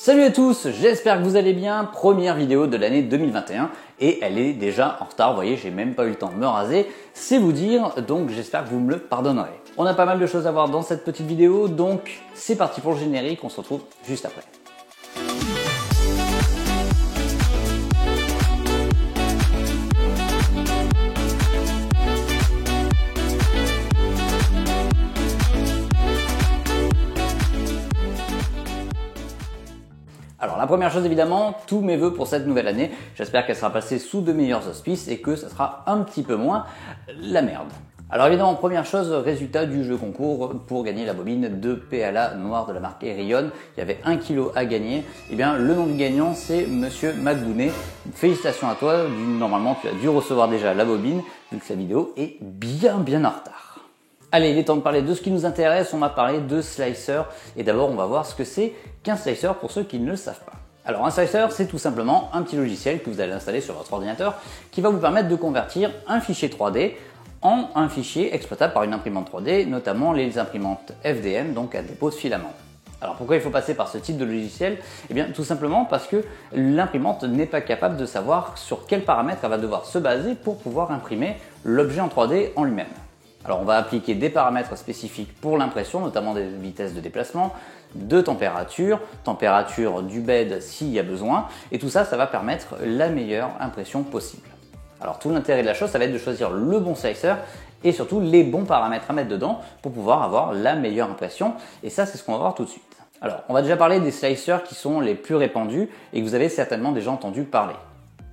Salut à tous, j'espère que vous allez bien. Première vidéo de l'année 2021 et elle est déjà en retard. Vous voyez, j'ai même pas eu le temps de me raser. C'est vous dire, donc j'espère que vous me le pardonnerez. On a pas mal de choses à voir dans cette petite vidéo, donc c'est parti pour le générique. On se retrouve juste après. Alors la première chose évidemment, tous mes vœux pour cette nouvelle année. J'espère qu'elle sera passée sous de meilleurs auspices et que ça sera un petit peu moins la merde. Alors évidemment, première chose, résultat du jeu concours pour gagner la bobine de PLA noire de la marque Erion. Il y avait 1 kg à gagner. Et bien le nom du gagnant c'est Monsieur Magounet. Félicitations à toi, normalement tu as dû recevoir déjà la bobine vu que la vidéo est bien en retard. Allez, il est temps de parler de ce qui nous intéresse. On va parler de slicer et d'abord on va voir ce que c'est qu'un slicer pour ceux qui ne le savent pas. Alors un slicer c'est tout simplement un petit logiciel que vous allez installer sur votre ordinateur qui va vous permettre de convertir un fichier 3D en un fichier exploitable par une imprimante 3D, notamment les imprimantes FDM, donc à dépôt de filament. Alors pourquoi il faut passer par ce type de logiciel? Eh bien tout simplement parce que l'imprimante n'est pas capable de savoir sur quels paramètres elle va devoir se baser pour pouvoir imprimer l'objet en 3D en lui-même. Alors on va appliquer des paramètres spécifiques pour l'impression, notamment des vitesses de déplacement, de température, température du bed s'il y a besoin, et tout ça, ça va permettre la meilleure impression possible. Alors tout l'intérêt de la chose, ça va être de choisir le bon slicer et surtout les bons paramètres à mettre dedans pour pouvoir avoir la meilleure impression, et ça c'est ce qu'on va voir tout de suite. Alors on va déjà parler des slicers qui sont les plus répandus et que vous avez certainement déjà entendu parler.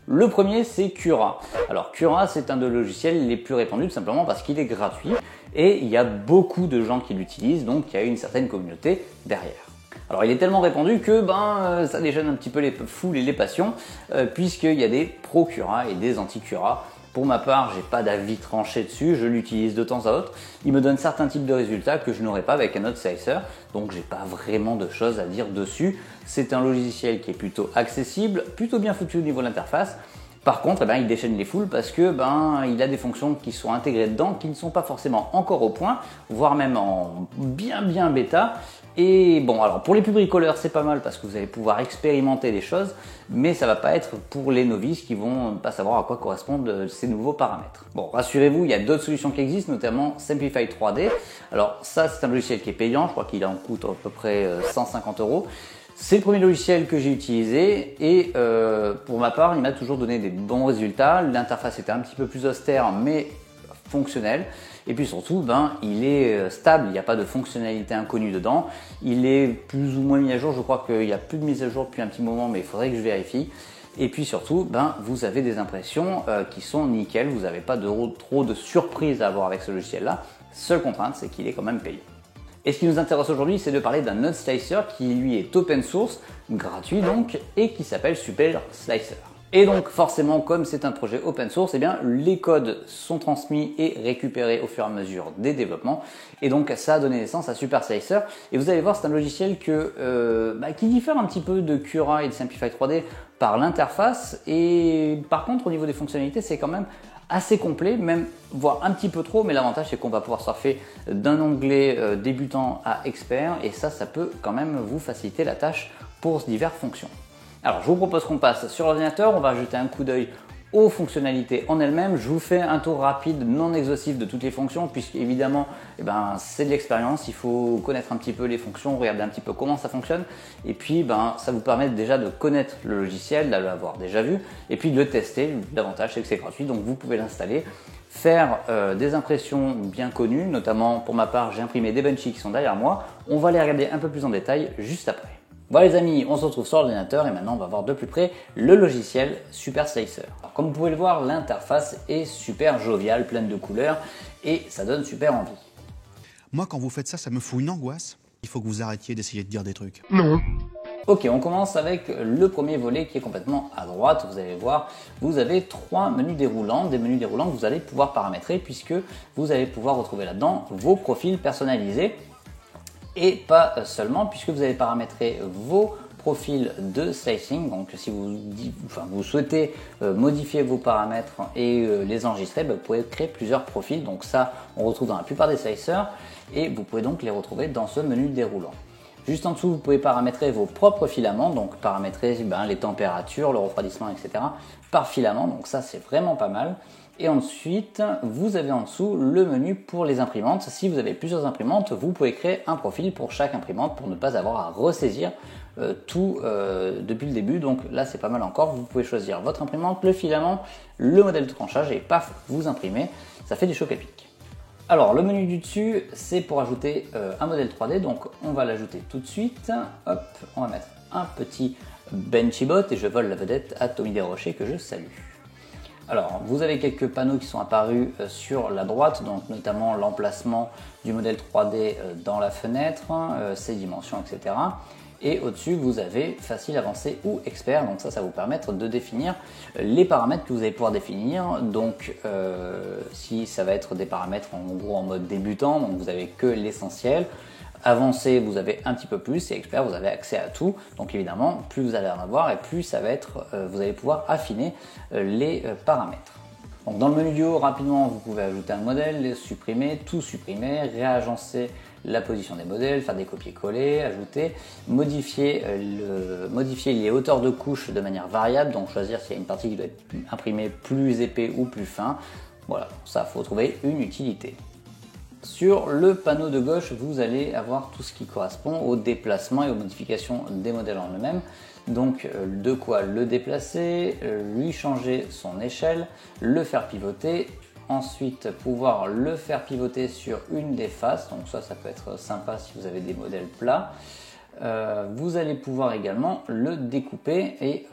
Le premier c'est Cura. Alors Cura c'est un des logiciels les plus répandus tout simplement parce qu'il est gratuit et il y a beaucoup de gens qui l'utilisent, donc il y a une certaine communauté derrière. Alors il est tellement répandu que ça déchaîne un petit peu les foules et les passions puisqu'il y a des pro Cura et des anti Cura. Pour ma part, j'ai pas d'avis tranché dessus, je l'utilise de temps à autre. Il me donne certains types de résultats que je n'aurais pas avec un autre slicer, donc j'ai pas vraiment de choses à dire dessus. C'est un logiciel qui est plutôt accessible, plutôt bien foutu au niveau de l'interface. Par contre, il déchaîne les foules parce que il a des fonctions qui sont intégrées dedans, qui ne sont pas forcément encore au point, voire même en bien bêta. Et bon, alors pour les plus bricoleurs, c'est pas mal parce que vous allez pouvoir expérimenter des choses, mais ça va pas être pour les novices qui vont pas savoir à quoi correspondent ces nouveaux paramètres. Bon, rassurez-vous, il y a d'autres solutions qui existent, notamment Simplify 3D. Alors ça, c'est un logiciel qui est payant, je crois qu'il en coûte à peu près 150 €. C'est le premier logiciel que j'ai utilisé et pour ma part, il m'a toujours donné des bons résultats. L'interface était un petit peu plus austère, mais fonctionnelle. Et puis surtout, il est stable, il n'y a pas de fonctionnalité inconnue dedans. Il est plus ou moins mis à jour, je crois qu'il n'y a plus de mise à jour depuis un petit moment, mais il faudrait que je vérifie. Et puis surtout, vous avez des impressions qui sont nickel, vous n'avez pas trop de surprises à avoir avec ce logiciel-là. Seule contrainte, c'est qu'il est quand même payant. Et ce qui nous intéresse aujourd'hui, c'est de parler d'un autre slicer qui lui est open source, gratuit donc, et qui s'appelle Super Slicer. Et donc forcément, comme c'est un projet open source, les codes sont transmis et récupérés au fur et à mesure des développements. Et donc ça a donné naissance à Super Slicer. Et vous allez voir, c'est un logiciel qui diffère un petit peu de Cura et de Simplify 3D par l'interface. Et par contre, au niveau des fonctionnalités, c'est quand même assez complet, même voire un petit peu trop, mais l'avantage c'est qu'on va pouvoir surfer d'un onglet débutant à expert et ça peut quand même vous faciliter la tâche pour diverses fonctions. Alors je vous propose qu'on passe sur l'ordinateur, on va jeter un coup d'œil aux fonctionnalités en elles-mêmes. Je vous fais un tour rapide, non exhaustif de toutes les fonctions, puisque évidemment c'est de l'expérience, il faut connaître un petit peu les fonctions, regarder un petit peu comment ça fonctionne, et puis ça vous permet déjà de connaître le logiciel, de l'avoir déjà vu, et puis de le tester. L'avantage c'est que c'est gratuit, donc vous pouvez l'installer, faire des impressions bien connues, notamment pour ma part j'ai imprimé des Benchy qui sont derrière moi, on va les regarder un peu plus en détail juste après. Voilà les amis, on se retrouve sur l'ordinateur et maintenant on va voir de plus près le logiciel Super Slicer. Alors, comme vous pouvez le voir, l'interface est super joviale, pleine de couleurs et ça donne super envie. Moi quand vous faites ça, ça me fout une angoisse. Il faut que vous arrêtiez d'essayer de dire des trucs. Non. Ok, on commence avec le premier volet qui est complètement à droite. Vous allez voir, vous avez 3 menus déroulants, des menus déroulants que vous allez pouvoir paramétrer puisque vous allez pouvoir retrouver là-dedans vos profils personnalisés. Et pas seulement, puisque vous allez paramétrer vos profils de slicing. Donc si vous souhaitez modifier vos paramètres et les enregistrer, vous pouvez créer plusieurs profils. Donc ça, on retrouve dans la plupart des slicers et vous pouvez donc les retrouver dans ce menu déroulant. Juste en dessous, vous pouvez paramétrer vos propres filaments, donc paramétrer les températures, le refroidissement, etc. par filament, donc ça c'est vraiment pas mal. Et ensuite, vous avez en dessous le menu pour les imprimantes. Si vous avez plusieurs imprimantes, vous pouvez créer un profil pour chaque imprimante pour ne pas avoir à ressaisir tout depuis le début. Donc là, c'est pas mal encore. Vous pouvez choisir votre imprimante, le filament, le modèle de tranchage et paf, vous imprimez. Ça fait du choc à pic. Alors, le menu du dessus, c'est pour ajouter un modèle 3D. Donc, on va l'ajouter tout de suite. Hop, on va mettre un petit Benchybot et je vole la vedette à Tommy Desrochers que je salue. Alors, vous avez quelques panneaux qui sont apparus sur la droite, donc notamment l'emplacement du modèle 3D dans la fenêtre, ses dimensions, etc. Et au-dessus, vous avez facile, avancé ou expert. Donc ça va vous permettre de définir les paramètres que vous allez pouvoir définir. Donc si ça va être des paramètres en gros en mode débutant, donc vous avez que l'essentiel. Avancé, vous avez un petit peu plus, et expert, vous avez accès à tout. Donc évidemment, plus vous allez en avoir et plus ça va être, vous allez pouvoir affiner les paramètres. Donc dans le menu du haut, rapidement, vous pouvez ajouter un modèle, supprimer, tout supprimer, réagencer la position des modèles, faire des copier-coller, ajouter, modifier les hauteurs de couches de manière variable, donc choisir s'il y a une partie qui doit être imprimée plus épais ou plus fin. Voilà, ça, faut trouver une utilité. Sur le panneau de gauche, vous allez avoir tout ce qui correspond au déplacement et aux modifications des modèles en eux-mêmes. Donc de quoi le déplacer, lui changer son échelle, le faire pivoter, ensuite pouvoir le faire pivoter sur une des faces, donc ça peut être sympa si vous avez des modèles plats. Vous allez pouvoir également le découper et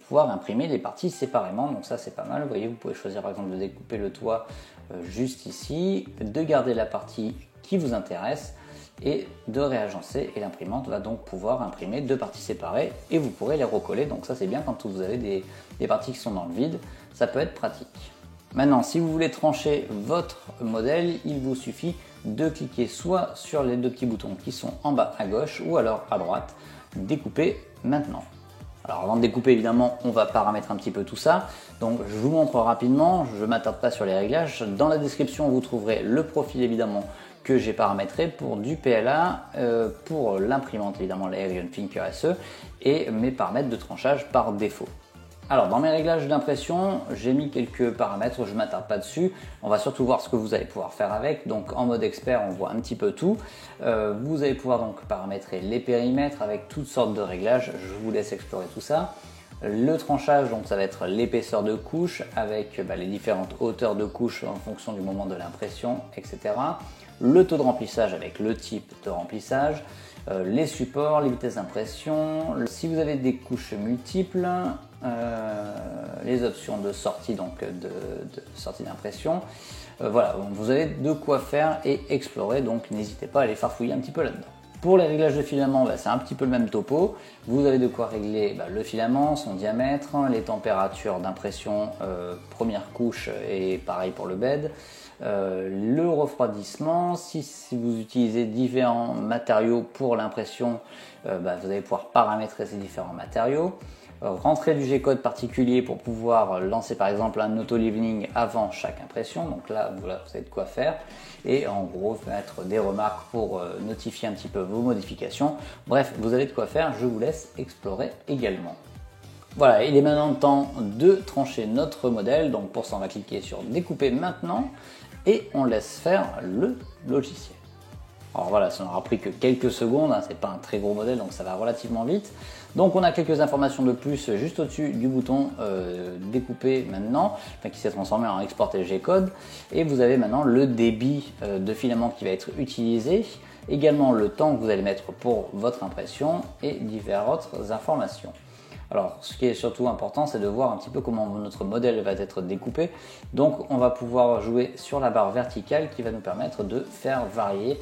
pouvoir imprimer les parties séparément, donc ça c'est pas mal. Vous voyez, vous pouvez choisir par exemple de découper le toit juste ici, de garder la partie qui vous intéresse et de réagencer, et l'imprimante va donc pouvoir imprimer deux parties séparées et vous pourrez les recoller. Donc ça c'est bien quand vous avez des parties qui sont dans le vide, ça peut être pratique. Maintenant, si vous voulez trancher votre modèle, il vous suffit de cliquer soit sur les deux petits boutons qui sont en bas à gauche ou alors à droite, découper maintenant. Alors avant de découper, évidemment, on va paramètrer un petit peu tout ça. Donc je vous montre rapidement, je ne m'attarde pas sur les réglages. Dans la description, vous trouverez le profil évidemment que j'ai paramétré pour du PLA, pour l'imprimante évidemment la Aerion Thinker SE et mes paramètres de tranchage par défaut. Alors dans mes réglages d'impression, j'ai mis quelques paramètres, je ne m'attarde pas dessus. On va surtout voir ce que vous allez pouvoir faire avec. Donc en mode expert, on voit un petit peu tout. Vous allez pouvoir donc paramétrer les périmètres avec toutes sortes de réglages. Je vous laisse explorer tout ça. Le tranchage, donc ça va être l'épaisseur de couche avec les différentes hauteurs de couche en fonction du moment de l'impression, etc. Le taux de remplissage avec le type de remplissage. Les supports, les vitesses d'impression, si vous avez des couches multiples, les options de sortie, donc de sortie d'impression. Voilà, vous avez de quoi faire et explorer, donc n'hésitez pas à aller farfouiller un petit peu là-dedans. Pour les réglages de filament, c'est un petit peu le même topo. Vous avez de quoi régler le filament, son diamètre, les températures d'impression première couche et pareil pour le bed. Le refroidissement, si vous utilisez différents matériaux pour l'impression, vous allez pouvoir paramétrer ces différents matériaux. Rentrer du G-code particulier pour pouvoir lancer par exemple un auto-leveling avant chaque impression, donc là vous avez de quoi faire, et en gros mettre des remarques pour notifier un petit peu vos modifications. Bref, vous avez de quoi faire, je vous laisse explorer également. Voilà, il est maintenant temps de trancher notre modèle, donc pour ça on va cliquer sur découper maintenant et on laisse faire le logiciel. Alors voilà, ça n'aura pris que quelques secondes, c'est pas un très gros modèle donc ça va relativement vite. Donc on a quelques informations de plus juste au-dessus du bouton découper maintenant, qui s'est transformé en exporter G-code, et vous avez maintenant le débit de filament qui va être utilisé, également le temps que vous allez mettre pour votre impression et diverses autres informations. Alors, ce qui est surtout important, c'est de voir un petit peu comment notre modèle va être découpé. Donc, on va pouvoir jouer sur la barre verticale qui va nous permettre de faire varier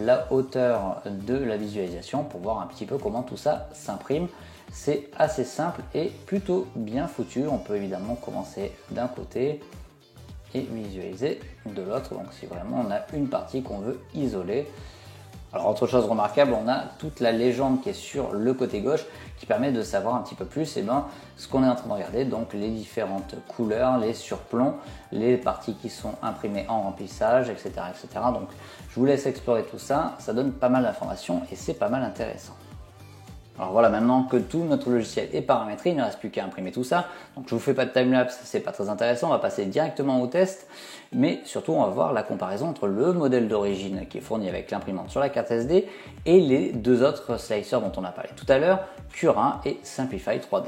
la hauteur de la visualisation pour voir un petit peu comment tout ça s'imprime. C'est assez simple et plutôt bien foutu. On peut évidemment commencer d'un côté et visualiser de l'autre. Donc, si vraiment on a une partie qu'on veut isoler, Alors autre chose remarquable, on a toute la légende qui est sur le côté gauche qui permet de savoir un petit peu plus ce qu'on est en train de regarder, donc les différentes couleurs, les surplombs, les parties qui sont imprimées en remplissage, etc. etc. Donc je vous laisse explorer tout ça, ça donne pas mal d'informations et c'est pas mal intéressant. Alors voilà, maintenant que tout notre logiciel est paramétré, il ne reste plus qu'à imprimer tout ça. Donc je vous fais pas de timelapse, c'est pas très intéressant, on va passer directement au test. Mais surtout, on va voir la comparaison entre le modèle d'origine qui est fourni avec l'imprimante sur la carte SD et les deux autres slicers dont on a parlé tout à l'heure, Cura et Simplify 3D.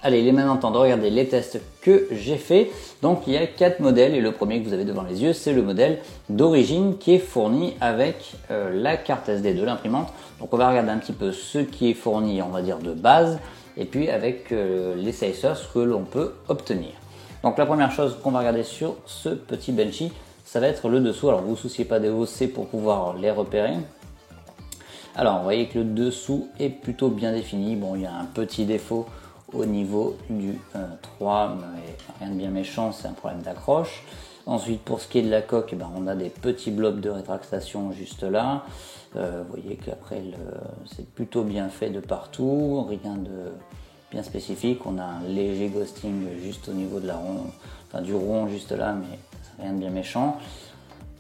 Allez, il est maintenant temps de regarder les tests que j'ai fait. Donc il y a 4 modèles et le premier que vous avez devant les yeux, c'est le modèle d'origine qui est fourni avec la carte SD de l'imprimante. Donc on va regarder un petit peu ce qui est fourni, on va dire de base, et puis avec les slicers que l'on peut obtenir. Donc la première chose qu'on va regarder sur ce petit benchy, ça va être le dessous. Alors vous ne vous souciez pas des hauts, c'est pour pouvoir les repérer. Alors vous voyez que le dessous est plutôt bien défini. Bon, il y a un petit défaut au niveau du 3, mais rien de bien méchant, c'est un problème d'accroche. Ensuite, pour ce qui est de la coque, on a des petits blobs de rétractation juste là. Vous voyez qu'après, c'est plutôt bien fait de partout, rien de bien spécifique. On a un léger ghosting juste au niveau de du rond juste là, mais rien de bien méchant.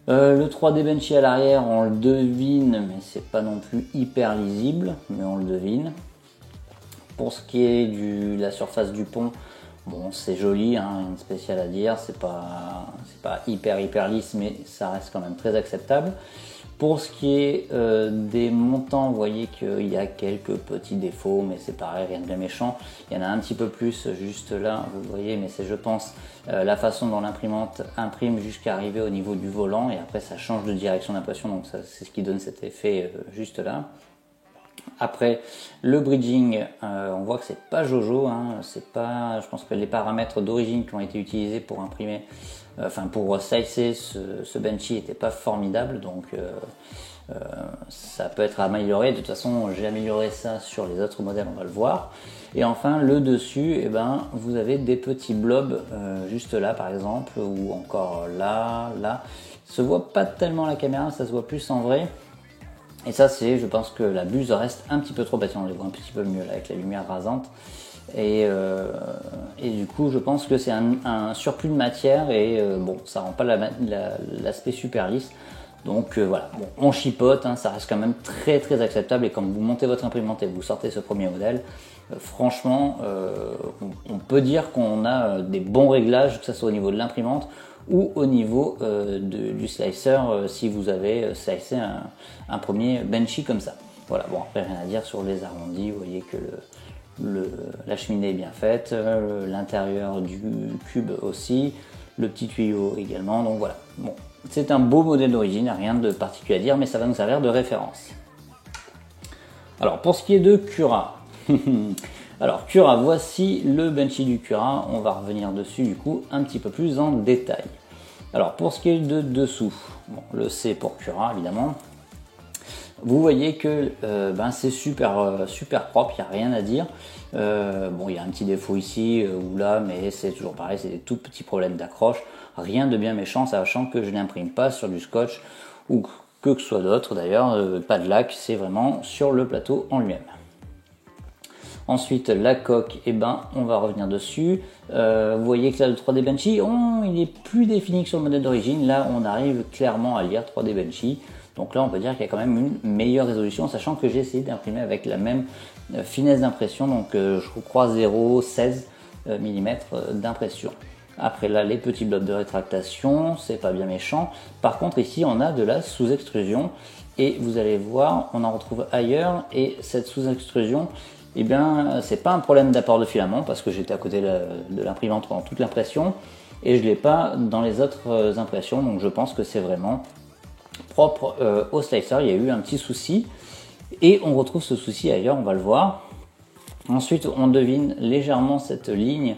Le 3D Benchy à l'arrière, on le devine, mais c'est pas non plus hyper lisible, mais on le devine. Pour ce qui est de la surface du pont, bon, c'est joli, hein, rien de spécial à dire, c'est pas hyper lisse, mais ça reste quand même très acceptable. Pour ce qui est des montants, vous voyez qu'il y a quelques petits défauts, mais c'est pareil, rien de bien méchant. Il y en a un petit peu plus juste là, vous voyez, mais c'est, je pense, la façon dont l'imprimante imprime jusqu'à arriver au niveau du volant, et après ça change de direction d'impression, donc c'est ce qui donne cet effet juste là. Après le bridging, on voit que c'est pas Jojo, hein, je pense que les paramètres d'origine qui ont été utilisés pour imprimer, pour slicer ce benchy n'étaient pas formidables, donc ça peut être amélioré. De toute façon, j'ai amélioré ça sur les autres modèles, on va le voir. Et enfin le dessus, vous avez des petits blobs juste là par exemple, ou encore là, ça se voit pas tellement à la caméra, ça se voit plus en vrai. Et ça, je pense que la buse reste un petit peu trop bâtie, on les voit un petit peu mieux là avec la lumière rasante. Et du coup, je pense que c'est un surplus de matière et bon, ça rend pas l'aspect super lisse. Donc voilà, bon, on chipote, hein, ça reste quand même très acceptable. Et quand vous montez votre imprimante et vous sortez ce premier modèle, franchement, on peut dire qu'on a des bons réglages, que ce soit au niveau de l'imprimante ou au niveau du slicer si vous avez slicé un premier benchy comme ça. Voilà, bon, après rien à dire sur les arrondis, vous voyez que la cheminée est bien faite, l'intérieur du cube aussi, le petit tuyau également, donc voilà. Bon, c'est un beau modèle d'origine, rien de particulier à dire, mais ça va nous servir de référence. Alors pour ce qui est de Cura, alors Cura, voici le benchy du Cura, on va revenir dessus du coup un petit peu plus en détail. Alors pour ce qui est de dessous, bon, le C pour Cura évidemment, vous voyez que c'est super propre, il n'y a rien à dire. Bon, il y a un petit défaut ici ou là, mais c'est toujours pareil, c'est des tout petits problèmes d'accroche, rien de bien méchant, sachant que je n'imprime pas sur du scotch ou que ce soit d'autre d'ailleurs, pas de lac, c'est vraiment sur le plateau en lui-même. Ensuite, la coque, on va revenir dessus. Vous voyez que là, le 3D Benchy, il est plus défini que sur le modèle d'origine. Là, on arrive clairement à lire 3D Benchy. Donc là, on peut dire qu'il y a quand même une meilleure résolution, sachant que j'ai essayé d'imprimer avec la même finesse d'impression. Donc, je crois 0,16 mm d'impression. Après là, les petits blocs de rétractation, c'est pas bien méchant. Par contre, ici, on a de la sous-extrusion. Et vous allez voir, on en retrouve ailleurs. Et cette sous-extrusion, c'est pas un problème d'apport de filament parce que j'étais à côté de l'imprimante pendant toute l'impression et je l'ai pas dans les autres impressions, donc je pense que c'est vraiment propre au slicer. Il y a eu un petit souci et on retrouve ce souci ailleurs, on va le voir. Ensuite, on devine légèrement cette ligne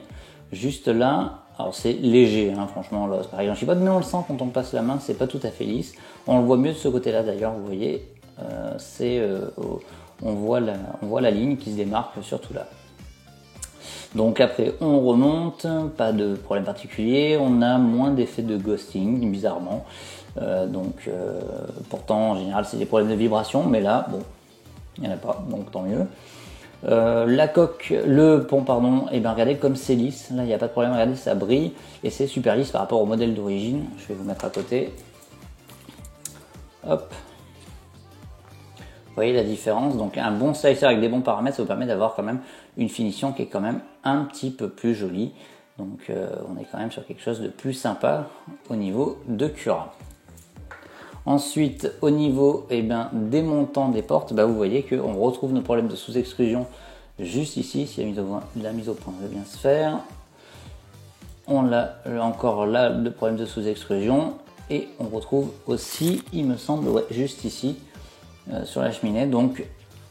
juste là. Alors c'est léger, hein, franchement, là, par exemple, je sais pas, mais on le sent quand on passe la main, c'est pas tout à fait lisse. On le voit mieux de ce côté-là d'ailleurs, vous voyez, on voit la ligne qui se démarque surtout là. Donc après on remonte, pas de problème particulier, on a moins d'effet de ghosting bizarrement. Pourtant en général c'est des problèmes de vibration, mais là bon, il n'y en a pas, donc tant mieux. La coque, le pont pardon, et bien regardez comme c'est lisse, là il n'y a pas de problème, regardez ça brille et c'est super lisse par rapport au modèle d'origine. Je vais vous mettre à côté. Hop. Vous voyez la différence, donc un bon slicer avec des bons paramètres, ça vous permet d'avoir quand même une finition qui est quand même un petit peu plus jolie. Donc on est quand même sur quelque chose de plus sympa au niveau de Cura. Ensuite, au niveau des montants des portes, vous voyez qu'on retrouve nos problèmes de sous-extrusion juste ici. Si la mise au point veut bien se faire, on a encore là le problème de sous-extrusion et on retrouve aussi, il me semble, ouais, juste ici sur la cheminée. Donc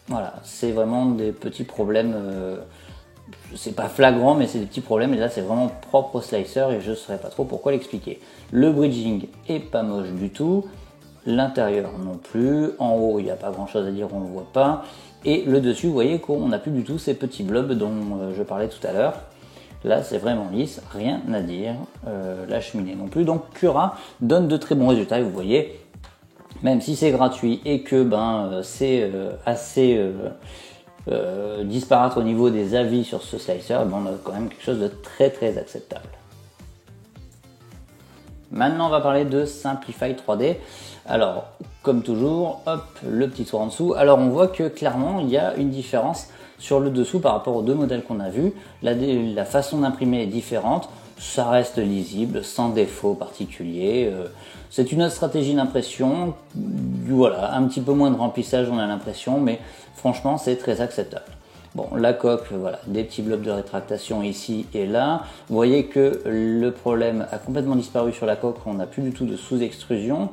voilà, c'est vraiment des petits problèmes. C'est pas flagrant, mais c'est des petits problèmes. Et là, c'est vraiment propre au slicer et je ne saurais pas trop pourquoi l'expliquer. Le bridging est pas moche du tout. L'intérieur non plus, en haut il n'y a pas grand chose à dire, on ne le voit pas, et le dessus vous voyez qu'on n'a plus du tout ces petits blobs dont je parlais tout à l'heure. Là c'est vraiment lisse, rien à dire, la cheminée non plus, donc Cura donne de très bons résultats et vous voyez, même si c'est gratuit et que c'est assez disparate au niveau des avis sur ce slicer, on a quand même quelque chose de très très acceptable. Maintenant on va parler de Simplify 3D. Alors, comme toujours, hop, le petit tour en dessous. Alors, on voit que clairement, il y a une différence sur le dessous par rapport aux deux modèles qu'on a vus. La façon d'imprimer est différente. Ça reste lisible, sans défaut particulier. C'est une autre stratégie d'impression. Voilà, un petit peu moins de remplissage, on a l'impression, mais franchement, c'est très acceptable. Bon, la coque, voilà, des petits blocs de rétractation ici et là. Vous voyez que le problème a complètement disparu sur la coque. On n'a plus du tout de sous-extrusion.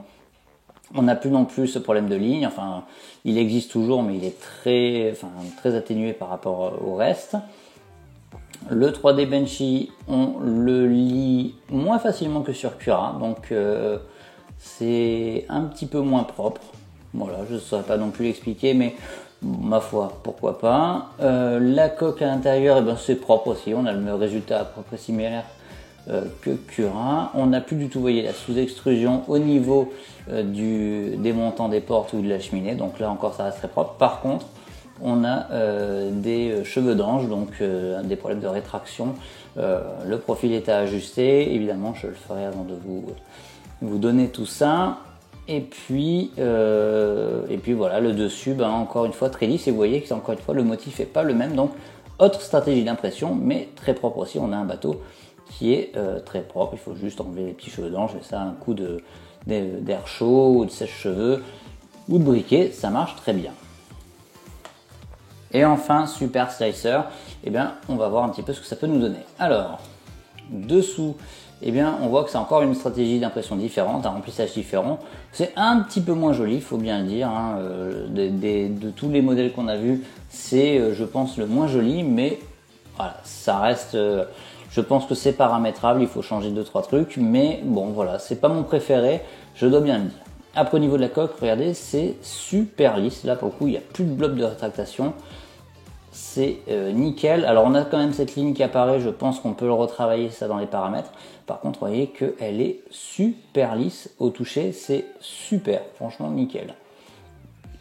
On n'a plus non plus ce problème de ligne, enfin il existe toujours mais il est très atténué par rapport au reste. Le 3D Benchy, on le lit moins facilement que sur Cura, donc c'est un petit peu moins propre. Voilà, je ne saurais pas non plus l'expliquer, mais ma foi, pourquoi pas. La coque à l'intérieur, c'est propre aussi, on a le résultat à peu près similaire que Cura. On n'a plus du tout, vous voyez, la sous-extrusion au niveau des montants des portes ou de la cheminée, donc là encore ça reste très propre. Par contre, on a des cheveux d'ange, donc des problèmes de rétraction. Le profil est à ajuster, évidemment je le ferai avant de vous donner tout ça. Et puis voilà, le dessus, encore une fois très lisse, et vous voyez que encore une fois le motif n'est pas le même, donc autre stratégie d'impression, mais très propre aussi. On a un bateau qui est très propre, il faut juste enlever les petits cheveux d'ange, et ça un coup d'air chaud ou de sèche-cheveux ou de briquet, ça marche très bien. Et enfin, Super Slicer, on va voir un petit peu ce que ça peut nous donner. Alors, dessous, on voit que c'est encore une stratégie d'impression différente, un remplissage différent. C'est un petit peu moins joli, il faut bien le dire. De tous les modèles qu'on a vus, c'est, je pense, le moins joli, mais voilà, ça reste... je pense que c'est paramétrable, il faut changer 2-3 trucs, mais bon voilà, c'est pas mon préféré, je dois bien le dire. Après au niveau de la coque, regardez, c'est super lisse, là pour le coup il n'y a plus de bloc de rétractation, c'est nickel. Alors on a quand même cette ligne qui apparaît, je pense qu'on peut le retravailler ça dans les paramètres. Par contre, vous voyez qu'elle est super lisse au toucher, c'est super, franchement nickel.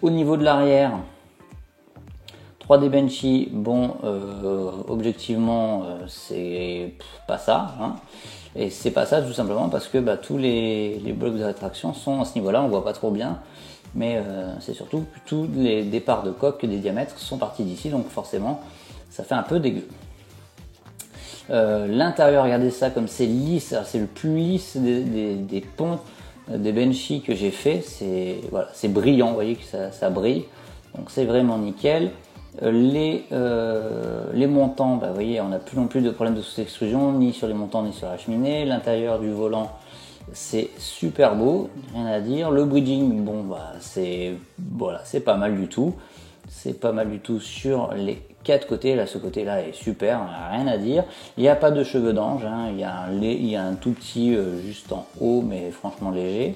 Au niveau de l'arrière, 3D Benchy, bon, objectivement, c'est pas ça, hein. Et c'est pas ça tout simplement parce que tous les blocs de rétraction sont à ce niveau-là, on voit pas trop bien, mais c'est surtout que tous les départs de coque des diamètres sont partis d'ici, donc forcément, ça fait un peu dégueu. L'intérieur, regardez ça comme c'est lisse, c'est le plus lisse des ponts des Benchy que j'ai fait, c'est voilà, c'est brillant, vous voyez que ça brille, donc c'est vraiment nickel. Les montants, vous voyez, on n'a plus non plus de problème de sous-extrusion, ni sur les montants, ni sur la cheminée. L'intérieur du volant, c'est super beau, rien à dire. Le bridging, bon, c'est pas mal du tout. C'est pas mal du tout sur les 4 côtés. Là, ce côté-là est super, rien à dire. Il n'y a pas de cheveux d'ange, hein. Il y a un tout petit juste en haut, mais franchement léger.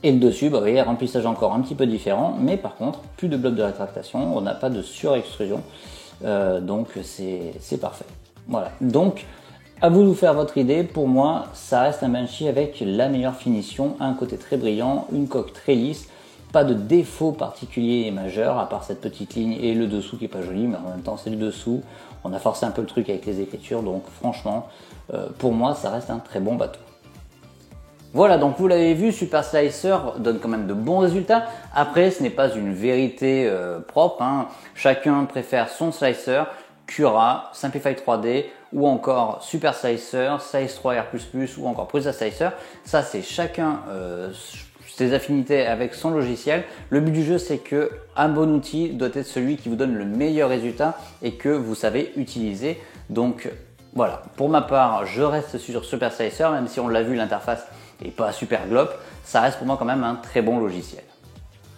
Et le dessus, vous voyez, remplissage encore un petit peu différent, mais par contre, plus de blocs de rétractation, on n'a pas de surextrusion. donc c'est parfait. Voilà, donc à vous de vous faire votre idée. Pour moi, ça reste un Banshee avec la meilleure finition, un côté très brillant, une coque très lisse, pas de défaut particulier et majeur, à part cette petite ligne et le dessous qui est pas joli, mais en même temps c'est le dessous. On a forcé un peu le truc avec les écritures, donc franchement, pour moi, ça reste un très bon bateau. Voilà, donc vous l'avez vu, Super Slicer donne quand même de bons résultats. Après, ce n'est pas une vérité propre, hein. Chacun préfère son slicer, Cura, Simplify 3D ou encore Super Slicer, Size 3 R++ ou encore Prusa Slicer. Ça, c'est chacun ses affinités avec son logiciel. Le but du jeu, c'est que un bon outil doit être celui qui vous donne le meilleur résultat et que vous savez utiliser. Donc voilà, pour ma part, je reste sur Super Slicer, même si on l'a vu, l'interface et pas super glop, ça reste pour moi quand même un très bon logiciel.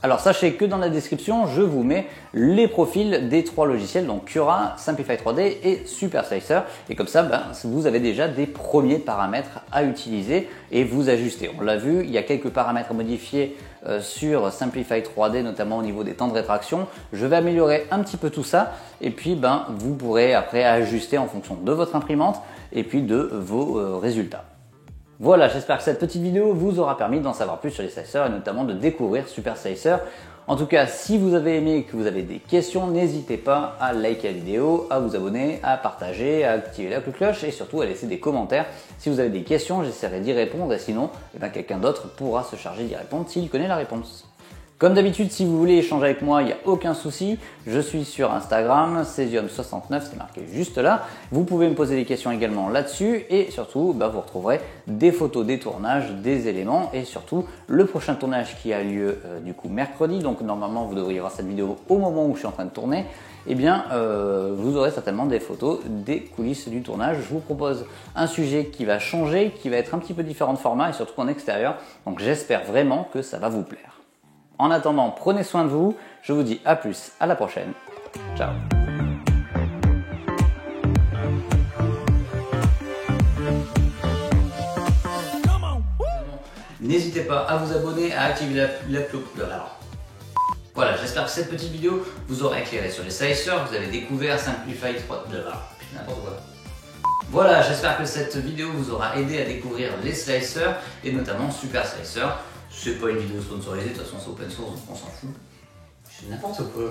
Alors sachez que dans la description, je vous mets les profils des 3 logiciels, donc Cura, Simplify 3D et Super Slicer. Et comme ça, vous avez déjà des premiers paramètres à utiliser et vous ajuster. On l'a vu, il y a quelques paramètres à modifier sur Simplify 3D, notamment au niveau des temps de rétraction. Je vais améliorer un petit peu tout ça et puis vous pourrez après ajuster en fonction de votre imprimante et puis de vos résultats. Voilà, j'espère que cette petite vidéo vous aura permis d'en savoir plus sur les slicers et notamment de découvrir Super Slicer. En tout cas, si vous avez aimé et que vous avez des questions, n'hésitez pas à liker la vidéo, à vous abonner, à partager, à activer la cloche et surtout à laisser des commentaires. Si vous avez des questions, j'essaierai d'y répondre et sinon, quelqu'un d'autre pourra se charger d'y répondre s'il connaît la réponse. Comme d'habitude, si vous voulez échanger avec moi, il n'y a aucun souci. Je suis sur Instagram, Cesium69, c'est marqué juste là. Vous pouvez me poser des questions également là-dessus et surtout, vous retrouverez des photos des tournages, des éléments et surtout le prochain tournage qui a lieu du coup mercredi. Donc normalement, vous devriez voir cette vidéo au moment où je suis en train de tourner. Vous aurez certainement des photos des coulisses du tournage. Je vous propose un sujet qui va changer, qui va être un petit peu différent de format et surtout en extérieur. Donc j'espère vraiment que ça va vous plaire. En attendant, prenez soin de vous, je vous dis à plus, à la prochaine, ciao. N'hésitez pas à vous abonner, à activer la cloche. Voilà, j'espère que cette petite vidéo vous aura éclairé sur les slicers, vous avez découvert Simplify 3D. N'importe quoi. Voilà, j'espère que cette vidéo vous aura aidé à découvrir les slicers et notamment Super Slicer. C'est pas une vidéo sponsorisée, de toute façon c'est open source, donc on s'en fout. C'est n'importe quoi.